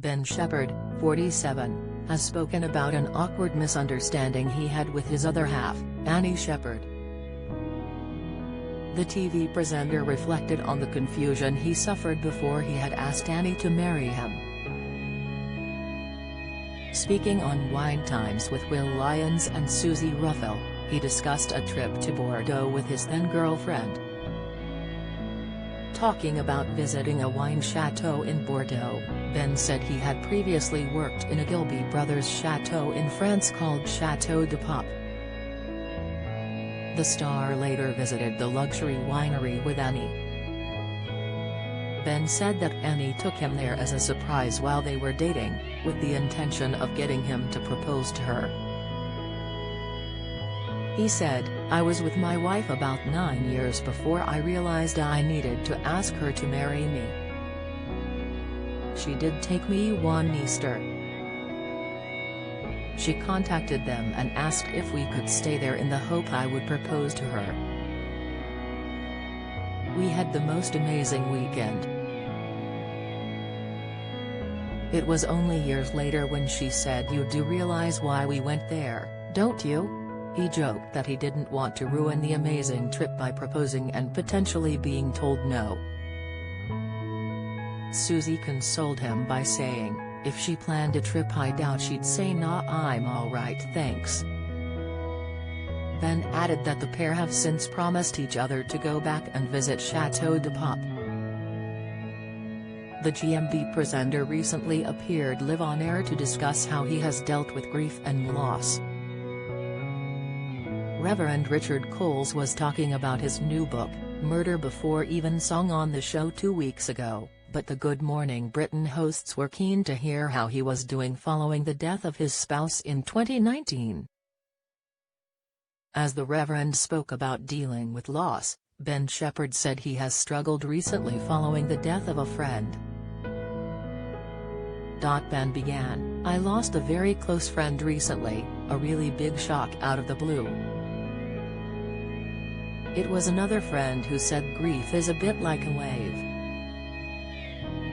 Ben Shephard, 47, has spoken about an awkward misunderstanding he had with his other half, Annie Shephard. The TV presenter reflected on the confusion he suffered before he had asked Annie to marry him. Speaking on Wine Times with Will Lyons and Susie Ruffell, he discussed a trip to Bordeaux with his then-girlfriend. Talking about visiting a wine chateau in Bordeaux, Ben said he had previously worked in a Gilbey Brothers chateau in France called Chateau de Pop. The star later visited the luxury winery with Annie. Ben said that Annie took him there as a surprise while they were dating, with the intention of getting him to propose to her. He said, "I was with my wife about 9 years before I realized I needed to ask her to marry me. She did take me one Easter. She contacted them and asked if we could stay there in the hope I would propose to her. We had the most amazing weekend. It was only years later when she said, 'You do realize why we went there, don't you?' He joked that he didn't want to ruin the amazing trip by proposing and potentially being told no. Susie consoled him by saying, 'If she planned a trip I doubt she'd say nah, I'm alright thanks.' Ben added that the pair have since promised each other to go back and visit Chateau de Pop. The GMB presenter recently appeared live on air to discuss how he has dealt with grief and loss. Reverend Richard Coles was talking about his new book, Murder Before Evensong, on the show 2 weeks ago, but the Good Morning Britain hosts were keen to hear how he was doing following the death of his spouse in 2019. As the Reverend spoke about dealing with loss, Ben Shephard said he has struggled recently following the death of a friend. Ben began, "I lost a very close friend recently, a really big shock out of the blue. It was another friend who said grief is a bit like a wave.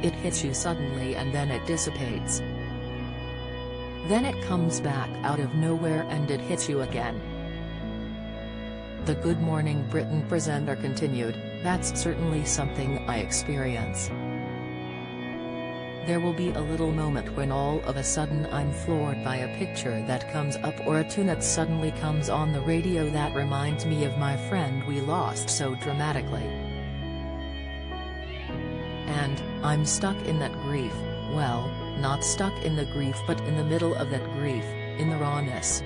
It hits you suddenly and then it dissipates. Then it comes back out of nowhere and it hits you again." The Good Morning Britain presenter continued, "That's certainly something I experience. There will be a little moment when all of a sudden I'm floored by a picture that comes up or a tune that suddenly comes on the radio that reminds me of my friend we lost so dramatically. And, I'm stuck in that grief, well, not stuck in the grief but in the middle of that grief, in the rawness."